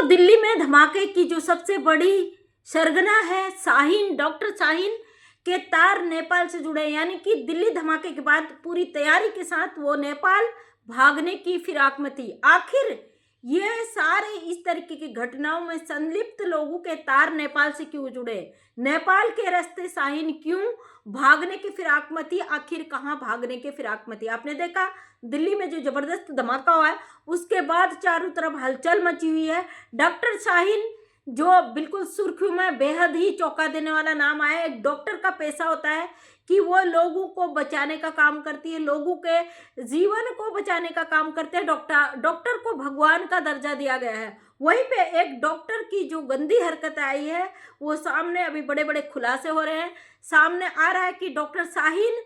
दोस्तों, दिल्ली में धमाके की जो सबसे बड़ी सरगना है, शाहीन, डॉक्टर शाहीन के तार नेपाल से जुड़े, यानी कि दिल्ली धमाके के बाद पूरी तैयारी के साथ वो नेपाल भागने की फिराक में थी। आखिर ये सारे इस तरीके की घटनाओं में संलिप्त लोगों के तार नेपाल से क्यों जुड़े? नेपाल के रास्ते शाहीन क्यों भागने की फिराक में थी? आखिर कहाँ भागने के फिराक में थी? आपने देखा दिल्ली में जो जबरदस्त धमाका हुआ है, उसके बाद चारों तरफ हलचल मची हुई है। डॉक्टर शाहीन जो बिल्कुल सुर्खियों में बेहद ही चौंका देने वाला नाम आया है। एक डॉक्टर का पेशा होता है कि वो लोगों को बचाने का काम करती है, लोगों के जीवन को बचाने का काम करते हैं। डॉक्टर को भगवान का दर्जा दिया गया है। वहीं पे एक डॉक्टर की जो गंदी हरकत आई है वो सामने अभी बड़े बड़े खुलासे हो रहे हैं। सामने आ रहा है कि डॉक्टर शाहीन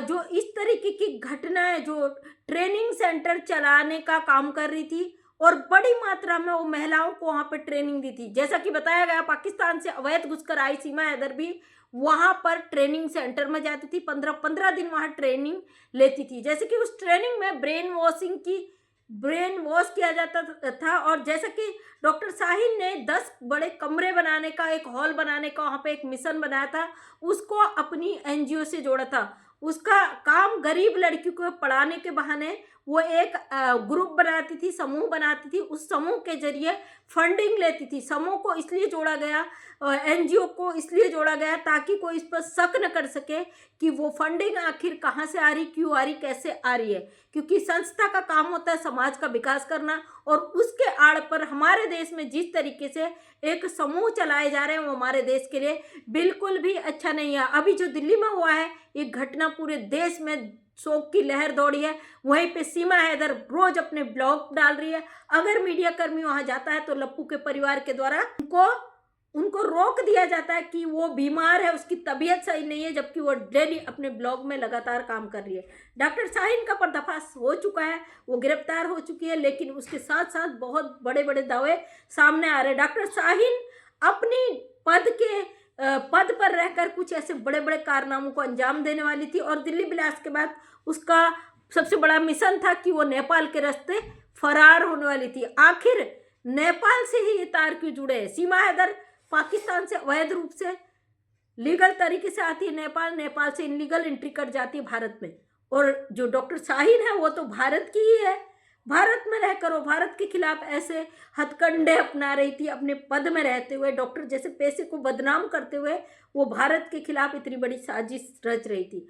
जो इस तरीके की घटनाएं, जो ट्रेनिंग सेंटर चलाने का काम कर रही थी और बड़ी मात्रा में वो महिलाओं को वहाँ पे ट्रेनिंग दी थी। जैसा कि बताया गया, पाकिस्तान से अवैध घुसकर आई सीमा हैदर भी वहाँ पर ट्रेनिंग सेंटर में जाती थी, 15 दिन वहाँ ट्रेनिंग लेती थी। जैसे कि उस ट्रेनिंग में ब्रेन वॉश किया जाता था। और जैसा कि डॉक्टर शाहीन ने 10 बड़े कमरे बनाने का, एक हॉल बनाने का वहाँ पे एक मिशन बनाया था, उसको अपनी एनजीओ से जोड़ा था। उसका काम गरीब लड़कियों को पढ़ाने के बहाने वो एक ग्रुप बनाती थी, समूह बनाती थी, उस समूह के जरिए फंडिंग लेती थी। समूह को इसलिए जोड़ा गया, एनजीओ को इसलिए जोड़ा गया ताकि कोई इस पर शक न कर सके कि वो फंडिंग आखिर कहाँ से आ रही, क्यों आ रही, कैसे आ रही है। क्योंकि संस्था का काम होता है समाज का विकास करना, और उसके आड़ पर हमारे देश में जिस तरीके से एक समूह चलाए जा रहे हैं वो हमारे देश के लिए बिल्कुल भी अच्छा नहीं है। अभी जो दिल्ली में हुआ है, एक घटना पूरे देश में शोक की लहर दौड़ी है। वहीं पे सीमा हैदर रोज अपने ब्लॉग डाल रही है। अगर मीडिया कर्मी वहां जाता है तो लप्पू के परिवार के द्वारा उनको रोक दिया जाता है कि वो बीमार है, उसकी तबीयत सही नहीं है, जबकि वो डेली अपने ब्लॉग में लगातार काम कर रही है। डॉक्टर शाहीन का पर्दाफाश हो चुका है, वो गिरफ्तार हो चुकी है, लेकिन उसके साथ साथ बहुत बड़े बड़े दावे सामने आ रहे हैं। डॉक्टर शाहीन अपनी पद पर रहकर कुछ ऐसे बड़े बड़े कारनामों को अंजाम देने वाली थी, और दिल्ली ब्लास्ट के बाद उसका सबसे बड़ा मिशन था कि वो नेपाल के रास्ते फरार होने वाली थी। आखिर नेपाल से ही ये तार क्यों जुड़े? सीमा हैदर पाकिस्तान से अवैध रूप से लीगल तरीके से आती है नेपाल, नेपाल से इनलीगल एंट्री कर जाती है भारत में, और जो डॉक्टर शाहीन है वो तो भारत की ही है। भारत में रहकर वो भारत के खिलाफ ऐसे हथकंडे अपना रही थी, अपने पद में रहते हुए, डॉक्टर जैसे पेशे को बदनाम करते हुए वो भारत के खिलाफ इतनी बड़ी साजिश रच रही थी।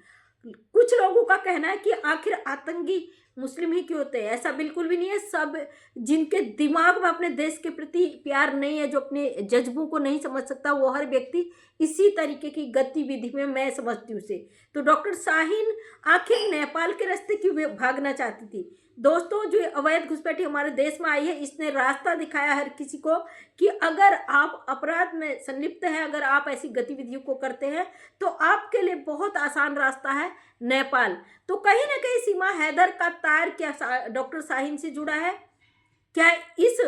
कुछ लोगों का कहना है कि आखिर आतंकी मुस्लिम ही क्यों होते हैं? ऐसा बिल्कुल भी नहीं है। सब जिनके दिमाग में अपने देश के प्रति प्यार नहीं है, जो अपने जज्बों को नहीं समझ सकता, वो हर व्यक्ति इसी तरीके की गतिविधि में मैं समझती हूँ उसे। तो डॉक्टर शाहीन आखिर नेपाल के रास्ते क्यों भागना चाहती थी? दोस्तों, जो अवैध घुसपैठी हमारे देश में आई है, इसने रास्ता दिखाया हर किसी को कि अगर आप अपराध में संलिप्त हैं, अगर आप ऐसी गतिविधियों को करते हैं, तो आपके लिए बहुत आसान रास्ता है नेपाल। तो कहीं ना कहीं सीमा हैदर का तार क्या डॉक्टर शाहीन से जुड़ा है? क्या इस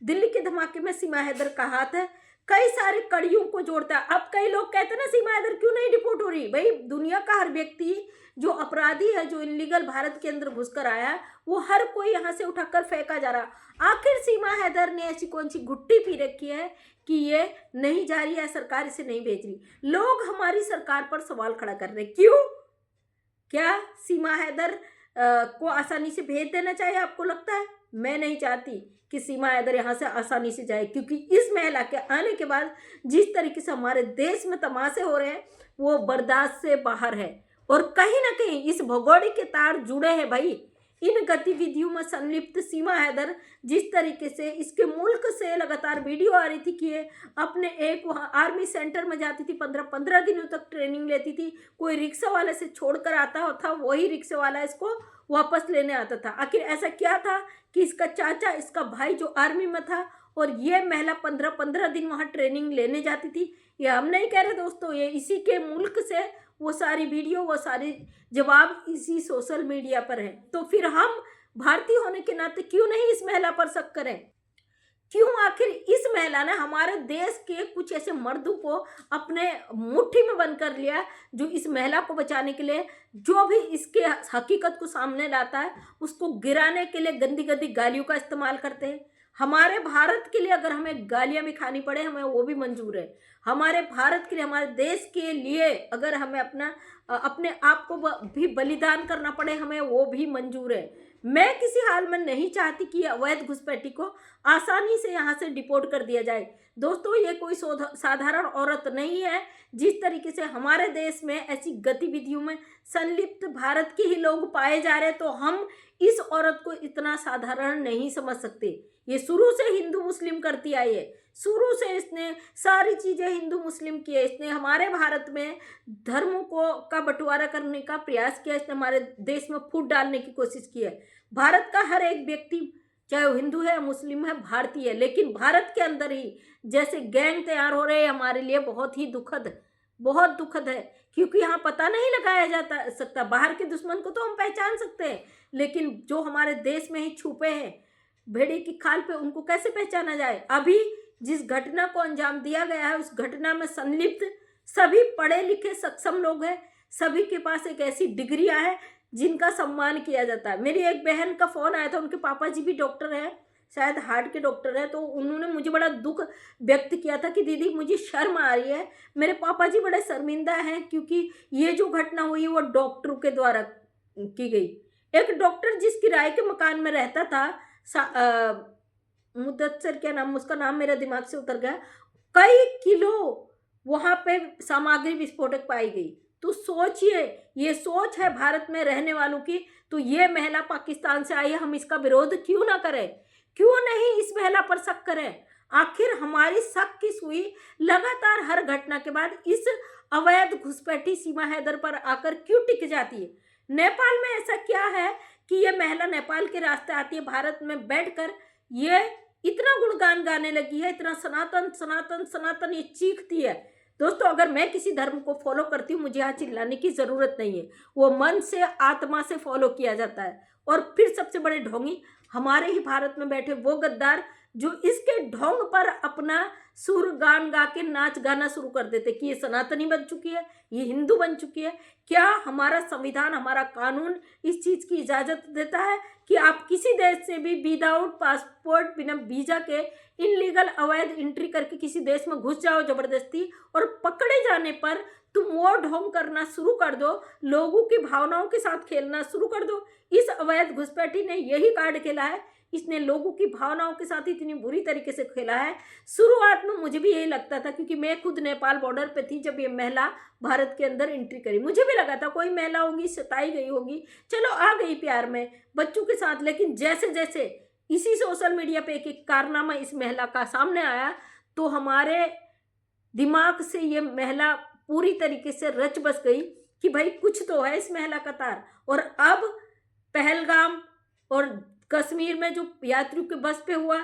दिल्ली के धमाके में सीमा हैदर का हाथ है? कई सारे कड़ियों को जोड़ता है। अब कई लोग कहते हैं ना, सीमा हैदर क्यों नहीं डिपोर्ट हो रही? भाई, दुनिया का हर व्यक्ति जो अपराधी है, जो इलीगल भारत के अंदर घुसकर आया है, वो हर कोई यहाँ से उठाकर फेंका जा रहा। आखिर सीमा हैदर ने ऐसी कौन सी गुट्टी पी रखी है कि ये नहीं जा रही है, सरकार इसे नहीं भेज रही? लोग हमारी सरकार पर सवाल खड़ा कर रहे हैं, क्यों? क्या सीमा हैदर को आसानी से भेज देना चाहिए? आपको लगता है? मैं नहीं चाहती कि सीमा हैदर यहाँ से आसानी से जाए, क्योंकि इस महिला के आने के बाद जिस तरीके से हमारे देश में तमाशे हो रहे हैं वो बर्दाश्त से बाहर है। और कहीं ना कहीं इस भगोड़े के तार जुड़े हैं भाई इन गतिविधियों में संलिप्त सीमा हैदर। जिस तरीके से इसके मुल्क से लगातार वीडियो आ रही थी कि ये अपने एक वहाँ आर्मी सेंटर में जाती थी, 15 दिनों तक ट्रेनिंग लेती थी, कोई रिक्शा वाले से छोड़कर आता था, वही रिक्शा वाला इसको वापस लेने आता था। आखिर ऐसा क्या था कि इसका चाचा, इसका भाई जो आर्मी में था, और ये महिला 15 दिन वहाँ ट्रेनिंग लेने जाती थी? ये हम नहीं कह रहे दोस्तों, ये इसी के मुल्क से वो सारी वीडियो, वो सारे जवाब इसी सोशल मीडिया पर है। तो फिर हम भारतीय होने के नाते क्यों नहीं इस महिला पर शक करें? क्यों आखिर इस महिला ने हमारे देश के कुछ ऐसे मर्दों को अपने मुट्ठी में बंद कर लिया, जो इस महिला को बचाने के लिए जो भी इसके हकीकत को सामने लाता है उसको गिराने के लिए गंदी गंदी गालियों का इस्तेमाल करते हैं। हमारे भारत के लिए अगर हमें गालियां भी खानी पड़े हमें वो भी मंजूर है। हमारे भारत के लिए, हमारे देश के लिए अगर हमें अपने आप को भी बलिदान करना पड़े हमें वो भी मंजूर है। मैं किसी हाल में नहीं चाहती कि अवैध घुसपैठी को आसानी से यहाँ से डिपोर्ट कर दिया जाए। दोस्तों, ये कोई साधारण औरत नहीं है। जिस तरीके से हमारे देश में ऐसी गतिविधियों में संलिप्त भारत के ही लोग पाए जा रहे, तो हम इस औरत को इतना साधारण नहीं समझ सकते। ये शुरू से हिंदू मुस्लिम करती आई है, शुरू से इसने सारी चीज़ें हिंदू मुस्लिम की है। इसने हमारे भारत में धर्मों का बंटवारा करने का प्रयास किया, इसने हमारे देश में फूट डालने की कोशिश की है। भारत का हर एक व्यक्ति, चाहे वो हिंदू है मुस्लिम है, भारतीय है, लेकिन भारत के अंदर ही जैसे गैंग तैयार हो रहे हैं हमारे लिए बहुत दुखद है। क्योंकि यहाँ पता नहीं लगाया जा सकता। बाहर के दुश्मन को तो हम पहचान सकते हैं, लेकिन जो हमारे देश में ही छुपे हैं भेड़े की खाल पे, उनको कैसे पहचाना जाए। अभी जिस घटना को अंजाम दिया गया है उस घटना में संलिप्त सभी पढ़े लिखे सक्षम लोग हैं, सभी के पास एक ऐसी डिग्रियां हैं जिनका सम्मान किया जाता है। मेरी एक बहन का फ़ोन आया था, उनके पापा जी भी डॉक्टर हैं, शायद हार्ट के डॉक्टर हैं, तो उन्होंने मुझे बड़ा दुख व्यक्त किया था कि दीदी मुझे शर्म आ रही है, मेरे पापा जी बड़े शर्मिंदा हैं क्योंकि ये जो घटना हुई वो डॉक्टरों के द्वारा की गई। एक डॉक्टर जिस किराए के मकान में रहता था, मुदस्सर क्या नाम, उसका नाम मेरे दिमाग से उतर गया, कई किलो वहाँ पे सामग्री विस्फोटक पाई गई। तो सोचिए, ये सोच है भारत में रहने वालों की, तो ये महिला पाकिस्तान से आई है, हम इसका विरोध क्यों ना करें, क्यों नहीं इस महिला पर शक करें। आखिर हमारी शक की सुई लगातार हर घटना के बाद इस अवैध घुसपैठी सीमा हैदर पर आकर क्यों टिक जाती है। नेपाल में ऐसा क्या है कि ये महिला नेपाल के रास्ते आती है, भारत में बैठकर ये इतना गुणगान गाने लगी है, इतना सनातन सनातन सनातन ये चीखती है। दोस्तों, अगर मैं किसी धर्म को फॉलो करती हूँ मुझे यहाँ चिल्लाने की ज़रूरत नहीं है, वो मन से आत्मा से फॉलो किया जाता है। और फिर सबसे बड़े ढोंगी हमारे ही भारत में बैठे वो गद्दार जो इसके ढोंग पर अपना सुर गान गा के नाच गाना शुरू कर देते कि ये सनातनी बन चुकी है, ये हिंदू बन चुकी है। क्या हमारा संविधान, हमारा कानून इस चीज़ की इजाज़त देता है कि आप किसी देश से भी विदाउट पासपोर्ट, बिना वीज़ा के इनलीगल अवैध एंट्री करके किसी देश में घुस जाओ ज़बरदस्ती, और पकड़े जाने पर तुम वो ढोंग करना शुरू कर दो, लोगों की भावनाओं के साथ खेलना शुरू कर दो। इस अवैध घुसपैठी ने यही कार्ड खेला है, इसने लोगों की भावनाओं के साथ इतनी बुरी तरीके से खेला है। शुरुआत में मुझे भी यही लगता था, क्योंकि मैं खुद नेपाल बॉर्डर पे थी जब ये महिला भारत के अंदर एंट्री करी। मुझे भी लगा था कोई महिला होगी, सताई गई होगी, चलो आ गई प्यार में बच्चों के साथ। लेकिन जैसे जैसे इसी सोशल मीडिया पे एक एक कारनामा इस महिला का सामने आया, तो हमारे दिमाग से ये महिला पूरी तरीके से रच बस गई कि भाई कुछ तो है इस महिला का तार। और अब पहलगाम और कश्मीर में जो यात्रियों के बस पे हुआ,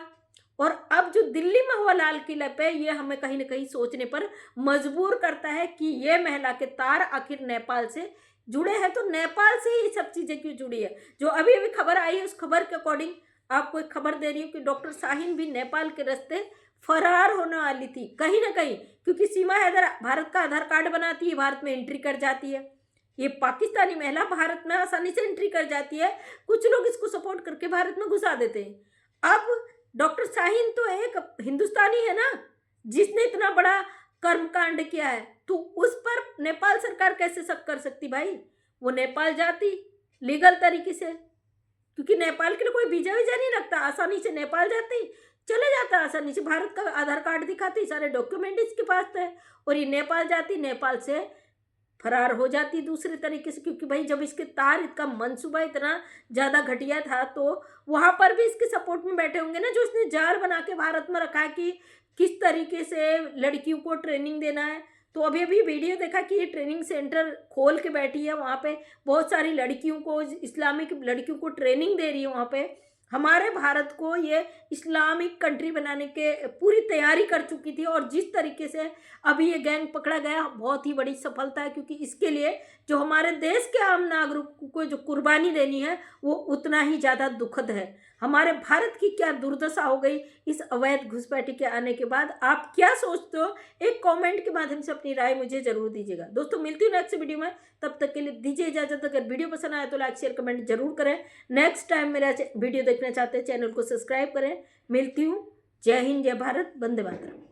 और अब जो दिल्ली में हुआ लाल किले पे, ये हमें कहीं ना कहीं सोचने पर मजबूर करता है कि ये महिला के तार आखिर नेपाल से जुड़े हैं। तो नेपाल से ही सब चीज़ें क्यों जुड़ी है। जो अभी अभी खबर आई है उस खबर के अकॉर्डिंग आपको एक खबर दे रही हूँ कि डॉक्टर शाहीन भी नेपाल के रास्ते फरार होने वाली थी कहीं ना कहीं, क्योंकि सीमा हैदर भारत का आधार कार्ड बनाती है, भारत में एंट्री कर जाती है। ये पाकिस्तानी महिला भारत में आसानी से एंट्री कर जाती है, कुछ लोग इसको सपोर्ट करके भारत में घुसा देते हैं। अब डॉक्टर शाहीन तो एक हिंदुस्तानी है ना, जिसने इतना बड़ा कर्मकांड किया है, तो उस पर नेपाल सरकार कैसे शक कर सकती भाई। वो नेपाल जाती लीगल तरीके से, क्योंकि नेपाल के लिए कोई वीजा वीजा नहीं लगता, आसानी से नेपाल जाती, चले जाता आसानी से, भारत का आधार कार्ड दिखाती, सारे डॉक्यूमेंट इसके पास थे, और ये नेपाल जाती, नेपाल से फरार हो जाती दूसरे तरीके से। क्योंकि भाई जब इसके तार, इसका मंसूबा इतना ज़्यादा घटिया था, तो वहाँ पर भी इसके सपोर्ट में बैठे होंगे ना, जो इसने जाल बना के भारत में रखा है कि किस तरीके से लड़कियों को ट्रेनिंग देना है। तो अभी अभी वीडियो देखा कि ये ट्रेनिंग सेंटर खोल के बैठी है, वहाँ पे बहुत सारी लड़कियों को, इस्लामिक लड़कियों को ट्रेनिंग दे रही है। वहाँ पे हमारे भारत को ये इस्लामिक कंट्री बनाने के पूरी तैयारी कर चुकी थी, और जिस तरीके से अभी ये गैंग पकड़ा गया बहुत ही बड़ी सफलता है, क्योंकि इसके लिए जो हमारे देश के आम नागरिकों को जो कुर्बानी देनी है वो उतना ही ज़्यादा दुखद है। हमारे भारत की क्या दुर्दशा हो गई इस अवैध घुसपैठी के आने के बाद। आप क्या सोचते हो, एक कमेंट के माध्यम से अपनी राय मुझे जरूर दीजिएगा। दोस्तों मिलती हूँ नेक्स्ट वीडियो में, तब तक के लिए दीजिए इजाजत। अगर वीडियो पसंद आया तो लाइक शेयर कमेंट जरूर करें। नेक्स्ट टाइम मेरा वीडियो देखना चाहते हैं चैनल को सब्सक्राइब करें। मिलती हूँ। जय हिंद, जय भारत, वंदे मातरम।